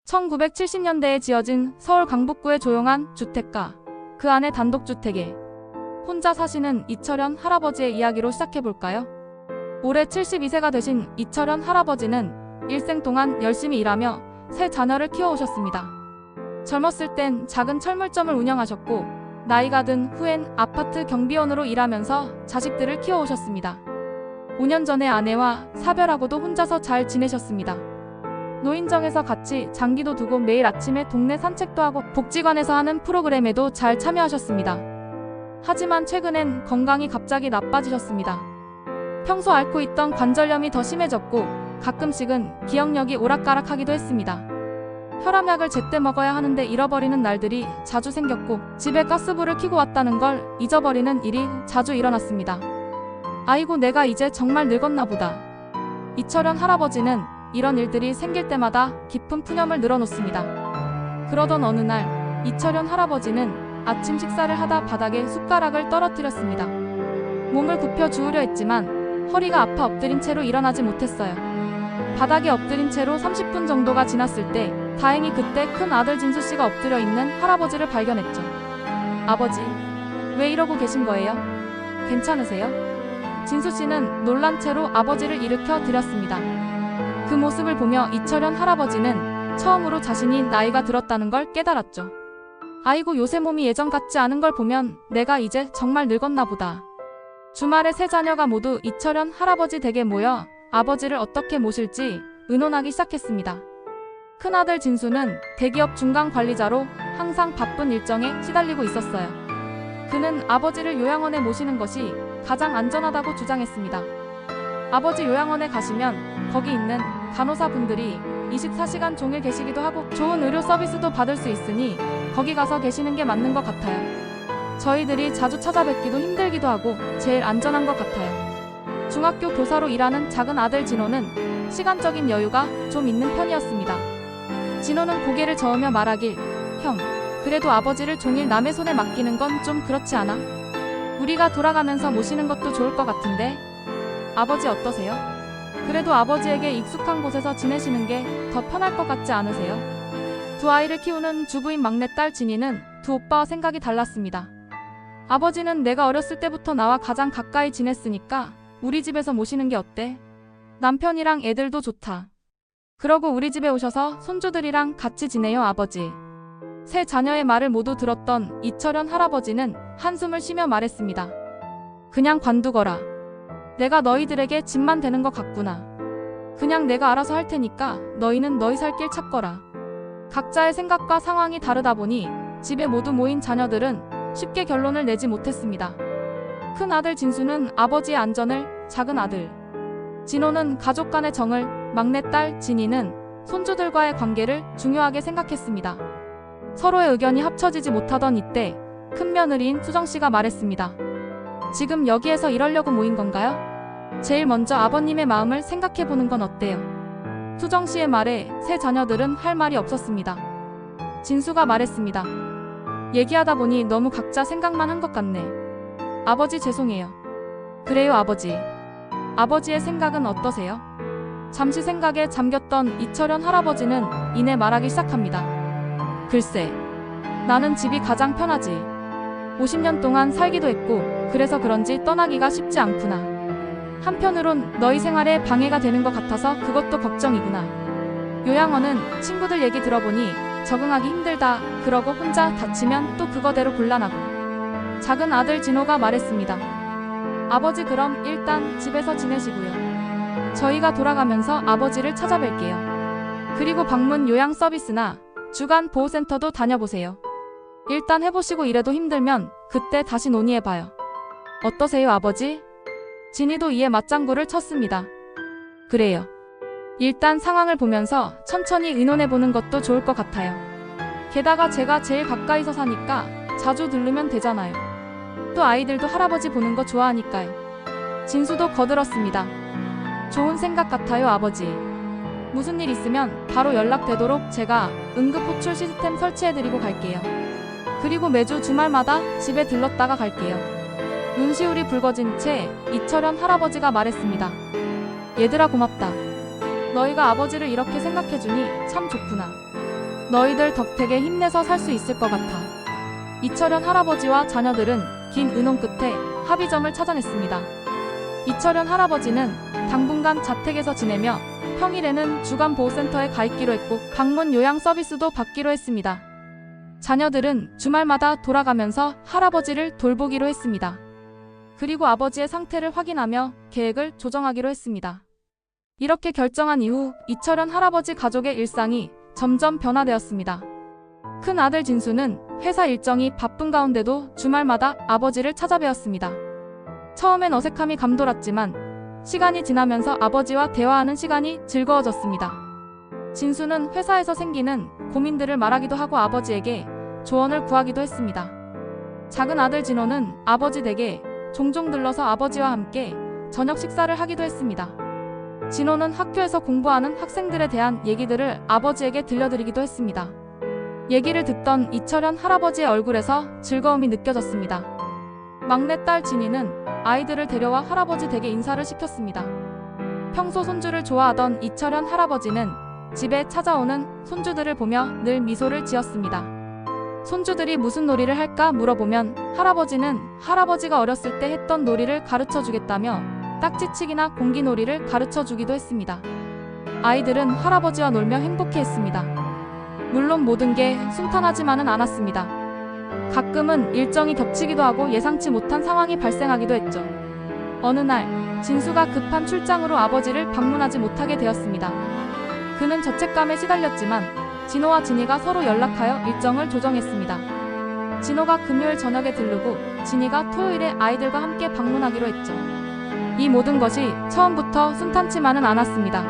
1970년대에 지어진 서울 강북구의 조용한 주택가, 그 안에 단독주택에 혼자 사시는 이철현 할아버지의 이야기로 시작해볼까요? 올해 72세가 되신 이철현 할아버지는 일생 동안 열심히 일하며 세 자녀를 키워오셨습니다. 젊었을 땐 작은 철물점을 운영하셨고 나이가 든 후엔 아파트 경비원으로 일하면서 자식들을 키워오셨습니다. 5년 전에 아내와 사별하고도 혼자서 잘 지내셨습니다. 노인정에서 같이 장기도 두고 매일 아침에 동네 산책도 하고 복지관에서 하는 프로그램에도 잘 참여하셨습니다. 하지만 최근엔 건강이 갑자기 나빠지셨습니다. 평소 앓고 있던 관절염이 더 심해졌고 가끔씩은 기억력이 오락가락하기도 했습니다. 혈압약을 제때 먹어야 하는데 잃어버리는 날들이 자주 생겼고 집에 가스불을 켜고 왔다는 걸 잊어버리는 일이 자주 일어났습니다. 아이고, 내가 이제 정말 늙었나 보다. 이철현 할아버지는 이런 일들이 생길 때마다 깊은 푸념을 늘어놓습니다. 그러던 어느 날 이철현 할아버지는 아침 식사를 하다 바닥에 숟가락을 떨어뜨렸습니다. 몸을 굽혀 주우려 했지만 허리가 아파 엎드린 채로 일어나지 못했어요. 바닥에 엎드린 채로 30분 정도가 지났을 때 다행히 그때 큰 아들 진수씨가 엎드려 있는 할아버지를 발견했죠. 아버지, 왜 이러고 계신 거예요? 괜찮으세요? 진수씨는 놀란 채로 아버지를 일으켜 드렸습니다. 그 모습을 보며 이철현 할아버지는 처음으로 자신이 나이가 들었다는 걸 깨달았죠. 아이고, 요새 몸이 예전 같지 않은 걸 보면 내가 이제 정말 늙었나 보다. 주말에 세 자녀가 모두 이철현 할아버지 댁에 모여 아버지를 어떻게 모실지 의논하기 시작했습니다. 큰아들 진수는 대기업 중간 관리자로 항상 바쁜 일정에 시달리고 있었어요. 그는 아버지를 요양원에 모시는 것이 가장 안전하다고 주장했습니다. 아버지 요양원에 가시면 거기 있는 간호사분들이 24시간 종일 계시기도 하고 좋은 의료 서비스도 받을 수 있으니 거기 가서 계시는 게 맞는 것 같아요. 저희들이 자주 찾아뵙기도 힘들기도 하고 제일 안전한 것 같아요. 중학교 교사로 일하는 작은 아들 진호는 시간적인 여유가 좀 있는 편이었습니다. 진호는 고개를 저으며 말하길, 형, 그래도 아버지를 종일 남의 손에 맡기는 건 좀 그렇지 않아? 우리가 돌아가면서 모시는 것도 좋을 것 같은데? 아버지 어떠세요? 그래도 아버지에게 익숙한 곳에서 지내시는 게 더 편할 것 같지 않으세요? 두 아이를 키우는 주부인 막내딸 진이는 두 오빠와 생각이 달랐습니다. 아버지는 내가 어렸을 때부터 나와 가장 가까이 지냈으니까 우리 집에서 모시는 게 어때? 남편이랑 애들도 좋다. 그러고 우리 집에 오셔서 손주들이랑 같이 지내요, 아버지. 세 자녀의 말을 모두 들었던 이철현 할아버지는 한숨을 쉬며 말했습니다. 그냥 관두거라. 내가 너희들에게 짐만 되는 것 같구나. 그냥 내가 알아서 할 테니까 너희는 너희 살 길 찾거라. 각자의 생각과 상황이 다르다 보니 집에 모두 모인 자녀들은 쉽게 결론을 내지 못했습니다. 큰 아들 진수는 아버지의 안전을, 작은 아들 진호는 가족 간의 정을, 막내딸 진이는 손주들과의 관계를 중요하게 생각했습니다. 서로의 의견이 합쳐지지 못하던 이때 큰며느리인 수정씨가 말했습니다. 지금 여기에서 이러려고 모인 건가요? 제일 먼저 아버님의 마음을 생각해보는 건 어때요? 수정씨의 말에 세 자녀들은 할 말이 없었습니다. 진수가 말했습니다. 얘기하다 보니 너무 각자 생각만 한 것 같네. 아버지 죄송해요. 그래요, 아버지. 아버지의 생각은 어떠세요? 잠시 생각에 잠겼던 이철현 할아버지는 이내 말하기 시작합니다. 글쎄, 나는 집이 가장 편하지. 50년 동안 살기도 했고 그래서 그런지 떠나기가 쉽지 않구나. 한편으론 너희 생활에 방해가 되는 것 같아서 그것도 걱정이구나. 요양원은 친구들 얘기 들어보니 적응하기 힘들다 그러고 혼자 다치면 또 그거대로 곤란하고. 작은 아들 진호가 말했습니다. 아버지, 그럼 일단 집에서 지내시고요. 저희가 돌아가면서 아버지를 찾아뵐게요. 그리고 방문 요양 서비스나 주간 보호센터도 다녀보세요. 일단 해보시고 이래도 힘들면 그때 다시 논의해봐요. 어떠세요, 아버지? 진이도 이에 맞장구를 쳤습니다. 그래요. 일단 상황을 보면서 천천히 의논해보는 것도 좋을 것 같아요. 게다가 제가 제일 가까이서 사니까 자주 들르면 되잖아요. 또 아이들도 할아버지 보는 거 좋아하니까요. 진수도 거들었습니다. 좋은 생각 같아요, 아버지. 무슨 일 있으면 바로 연락되도록 제가 응급호출 시스템 설치해드리고 갈게요. 그리고 매주 주말마다 집에 들렀다가 갈게요. 눈시울이 붉어진 채 이철현 할아버지가 말했습니다. 얘들아, 고맙다. 너희가 아버지를 이렇게 생각해주니 참 좋구나. 너희들 덕택에 힘내서 살 수 있을 것 같아. 이철현 할아버지와 자녀들은 긴 의논 끝에 합의점을 찾아냈습니다. 이철현 할아버지는 당분간 자택에서 지내며 평일에는 주간보호센터에 가 있기로 했고 방문 요양 서비스도 받기로 했습니다. 자녀들은 주말마다 돌아가면서 할아버지를 돌보기로 했습니다. 그리고 아버지의 상태를 확인하며 계획을 조정하기로 했습니다. 이렇게 결정한 이후 이철현 할아버지 가족의 일상이 점점 변화되었습니다. 큰 아들 진수는 회사 일정이 바쁜 가운데도 주말마다 아버지를 찾아뵈었습니다. 처음엔 어색함이 감돌았지만 시간이 지나면서 아버지와 대화하는 시간이 즐거워졌습니다. 진수는 회사에서 생기는 고민들을 말하기도 하고 아버지에게 조언을 구하기도 했습니다. 작은 아들 진호는 아버지 댁에 종종 들러서 아버지와 함께 저녁 식사를 하기도 했습니다. 진호는 학교에서 공부하는 학생들에 대한 얘기들을 아버지에게 들려드리기도 했습니다. 얘기를 듣던 이철현 할아버지의 얼굴에서 즐거움이 느껴졌습니다. 막내딸 진이는 아이들을 데려와 할아버지 댁에 인사를 시켰습니다. 평소 손주를 좋아하던 이철현 할아버지는 집에 찾아오는 손주들을 보며 늘 미소를 지었습니다. 손주들이 무슨 놀이를 할까 물어보면 할아버지는 할아버지가 어렸을 때 했던 놀이를 가르쳐 주겠다며 딱지치기나 공기놀이를 가르쳐 주기도 했습니다. 아이들은 할아버지와 놀며 행복해했습니다. 물론 모든 게 순탄하지만은 않았습니다. 가끔은 일정이 겹치기도 하고 예상치 못한 상황이 발생하기도 했죠. 어느 날 진수가 급한 출장으로 아버지를 방문하지 못하게 되었습니다. 그는 죄책감에 시달렸지만 진호와 진이가 서로 연락하여 일정을 조정했습니다. 진호가 금요일 저녁에 들르고 진이가 토요일에 아이들과 함께 방문하기로 했죠. 이 모든 것이 처음부터 순탄치만은 않았습니다.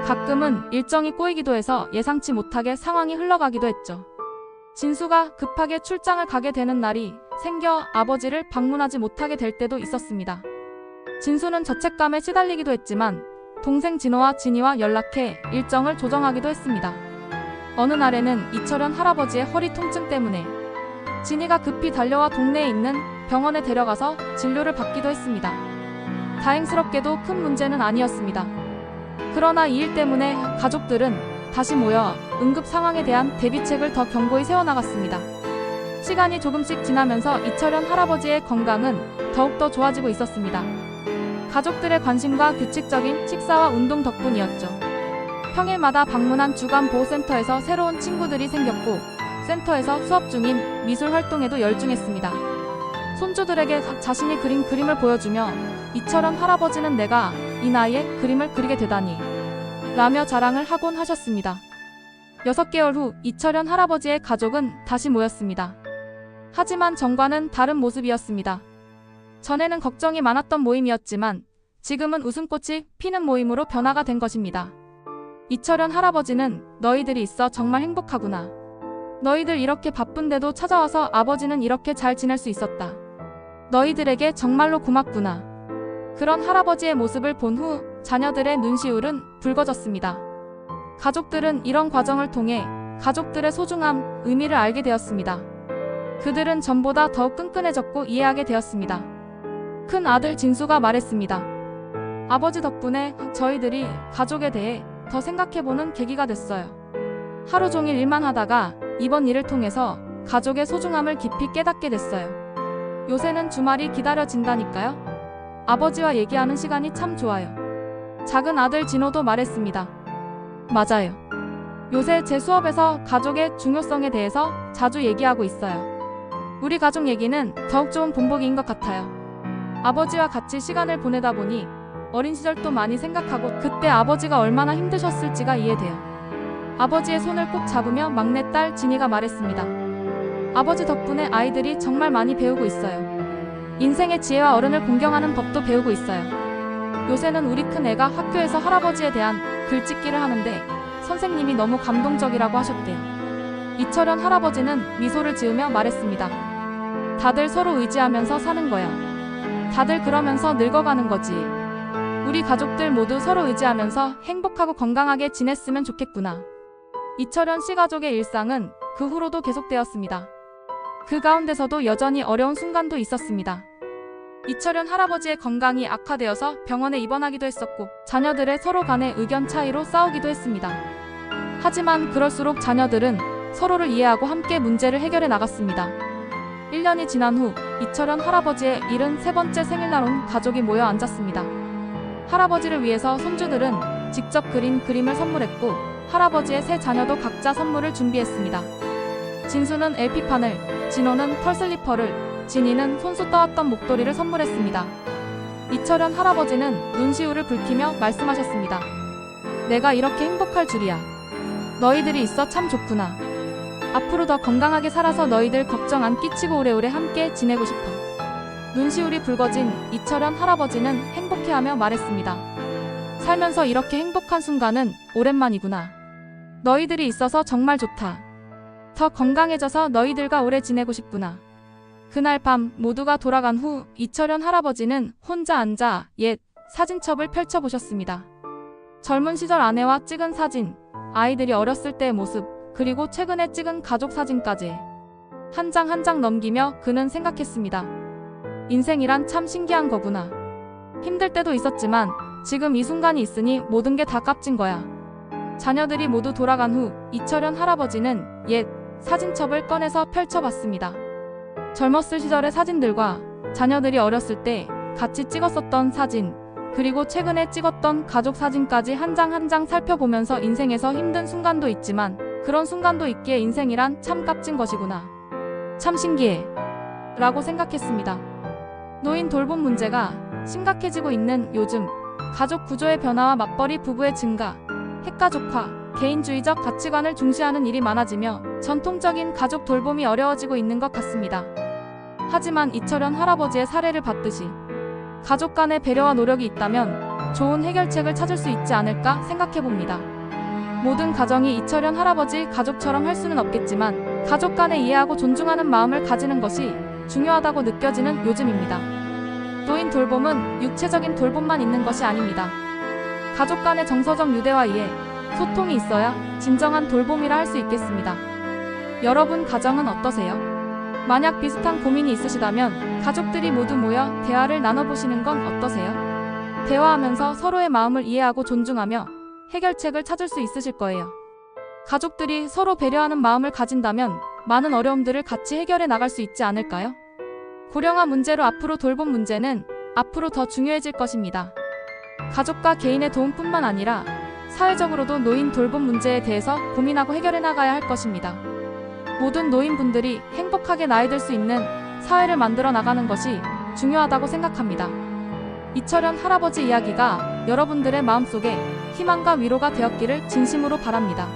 가끔은 일정이 꼬이기도 해서 예상치 못하게 상황이 흘러가기도 했죠. 진수가 급하게 출장을 가게 되는 날이 생겨 아버지를 방문하지 못하게 될 때도 있었습니다. 진수는 죄책감에 시달리기도 했지만 동생 진호와 진이와 연락해 일정을 조정하기도 했습니다. 어느 날에는 이철현 할아버지의 허리 통증 때문에 진이가 급히 달려와 동네에 있는 병원에 데려가서 진료를 받기도 했습니다. 다행스럽게도 큰 문제는 아니었습니다. 그러나 이 일 때문에 가족들은 다시 모여 응급 상황에 대한 대비책을 더 견고히 세워나갔습니다. 시간이 조금씩 지나면서 이철현 할아버지의 건강은 더욱더 좋아지고 있었습니다. 가족들의 관심과 규칙적인 식사와 운동 덕분이었죠. 평일마다 방문한 주간보호센터에서 새로운 친구들이 생겼고 센터에서 수업 중인 미술 활동에도 열중했습니다. 손주들에게 자신이 그린 그림을 보여주며 이철현 할아버지는 내가 이 나이에 그림을 그리게 되다니 라며 자랑을 하곤 하셨습니다. 6개월 후 이철현 할아버지의 가족은 다시 모였습니다. 하지만 전과는 다른 모습이었습니다. 전에는 걱정이 많았던 모임이었지만 지금은 웃음꽃이 피는 모임으로 변화가 된 것입니다. 이철현 할아버지는 너희들이 있어 정말 행복하구나. 너희들 이렇게 바쁜데도 찾아와서 아버지는 이렇게 잘 지낼 수 있었다. 너희들에게 정말로 고맙구나. 그런 할아버지의 모습을 본 후 자녀들의 눈시울은 붉어졌습니다. 가족들은 이런 과정을 통해 가족들의 소중함, 의미를 알게 되었습니다. 그들은 전보다 더욱 끈끈해졌고 이해하게 되었습니다. 큰 아들 진수가 말했습니다. 아버지 덕분에 저희들이 가족에 대해 더 생각해보는 계기가 됐어요. 하루 종일 일만 하다가 이번 일을 통해서 가족의 소중함을 깊이 깨닫게 됐어요. 요새는 주말이 기다려진다니까요. 아버지와 얘기하는 시간이 참 좋아요. 작은 아들 진호도 말했습니다. 맞아요. 요새 제 수업에서 가족의 중요성에 대해서 자주 얘기하고 있어요. 우리 가족 얘기는 더욱 좋은 본보기인 것 같아요. 아버지와 같이 시간을 보내다 보니 어린 시절도 많이 생각하고 그때 아버지가 얼마나 힘드셨을지가 이해돼요. 아버지의 손을 꼭 잡으며 막내딸 진이가 말했습니다. 아버지 덕분에 아이들이 정말 많이 배우고 있어요. 인생의 지혜와 어른을 공경하는 법도 배우고 있어요. 요새는 우리 큰애가 학교에서 할아버지에 대한 글짓기를 하는데 선생님이 너무 감동적이라고 하셨대요. 이철현 할아버지는 미소를 지으며 말했습니다. 다들 서로 의지하면서 사는 거야. 다들 그러면서 늙어가는 거지. 우리 가족들 모두 서로 의지하면서 행복하고 건강하게 지냈으면 좋겠구나. 이철현 씨 가족의 일상은 그 후로도 계속되었습니다. 그 가운데서도 여전히 어려운 순간도 있었습니다. 이철현 할아버지의 건강이 악화되어서 병원에 입원하기도 했었고 자녀들의 서로 간의 의견 차이로 싸우기도 했습니다. 하지만 그럴수록 자녀들은 서로를 이해하고 함께 문제를 해결해 나갔습니다. 1년이 지난 후 이철현 할아버지의 73번째 생일날 온 가족이 모여 앉았습니다. 할아버지를 위해서 손주들은 직접 그린 그림을 선물했고 할아버지의 세 자녀도 각자 선물을 준비했습니다. 진수는 LP판을, 진호는 털슬리퍼를, 진이는 손수 떠왔던 목도리를 선물했습니다. 이철현 할아버지는 눈시울을 붉히며 말씀하셨습니다. 내가 이렇게 행복할 줄이야. 너희들이 있어 참 좋구나. 앞으로 더 건강하게 살아서 너희들 걱정 안 끼치고 오래오래 함께 지내고 싶어. 눈시울이 붉어진 이철현 할아버지는 행복해하며 말했습니다. 살면서 이렇게 행복한 순간은 오랜만이구나. 너희들이 있어서 정말 좋다. 더 건강해져서 너희들과 오래 지내고 싶구나. 그날 밤 모두가 돌아간 후 이철현 할아버지는 혼자 앉아 옛 사진첩을 펼쳐보셨습니다. 젊은 시절 아내와 찍은 사진, 아이들이 어렸을 때의 모습, 그리고 최근에 찍은 가족 사진까지 한 장 한 장 넘기며 그는 생각했습니다. 인생이란 참 신기한 거구나. 힘들 때도 있었지만 지금 이 순간이 있으니 모든 게 다 값진 거야. 자녀들이 모두 돌아간 후 이철현 할아버지는 옛 사진첩을 꺼내서 펼쳐봤습니다. 젊었을 시절의 사진들과 자녀들이 어렸을 때 같이 찍었었던 사진, 그리고 최근에 찍었던 가족 사진까지 한 장 한 장 살펴보면서 인생에서 힘든 순간도 있지만 그런 순간도 있기에 인생이란 참 값진 것이구나. 참 신기해. 라고 생각했습니다. 노인 돌봄 문제가 심각해지고 있는 요즘 가족 구조의 변화와 맞벌이 부부의 증가, 핵가족화, 개인주의적 가치관을 중시하는 일이 많아지며 전통적인 가족 돌봄이 어려워지고 있는 것 같습니다. 하지만 이철현 할아버지의 사례를 봤듯이 가족 간의 배려와 노력이 있다면 좋은 해결책을 찾을 수 있지 않을까 생각해봅니다. 모든 가정이 이철현 할아버지 가족처럼 할 수는 없겠지만 가족 간에 이해하고 존중하는 마음을 가지는 것이 중요하다고 느껴지는 요즘입니다. 노인 돌봄은 육체적인 돌봄만 있는 것이 아닙니다. 가족 간의 정서적 유대와 이해, 소통이 있어야 진정한 돌봄이라 할 수 있겠습니다. 여러분 가정은 어떠세요? 만약 비슷한 고민이 있으시다면 가족들이 모두 모여 대화를 나눠보시는 건 어떠세요? 대화하면서 서로의 마음을 이해하고 존중하며 해결책을 찾을 수 있으실 거예요. 가족들이 서로 배려하는 마음을 가진다면 많은 어려움들을 같이 해결해 나갈 수 있지 않을까요? 고령화 문제로 앞으로 돌봄 문제는 앞으로 더 중요해질 것입니다. 가족과 개인의 도움뿐만 아니라 사회적으로도 노인 돌봄 문제에 대해서 고민하고 해결해 나가야 할 것입니다. 모든 노인분들이 행복하게 나이 들 수 있는 사회를 만들어 나가는 것이 중요하다고 생각합니다. 이철현 할아버지 이야기가 여러분들의 마음속에 희망과 위로가 되었기를 진심으로 바랍니다.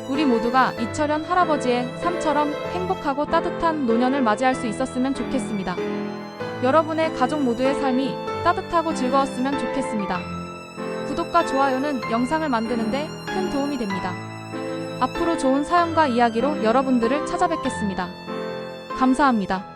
우리 모두가 이철현 할아버지의 삶처럼 행복하고 따뜻한 노년을 맞이할 수 있었으면 좋겠습니다. 여러분의 가족 모두의 삶이 따뜻하고 즐거웠으면 좋겠습니다. 구독과 좋아요는 영상을 만드는데 큰 도움이 됩니다. 앞으로 좋은 사연과 이야기로 여러분들을 찾아뵙겠습니다. 감사합니다.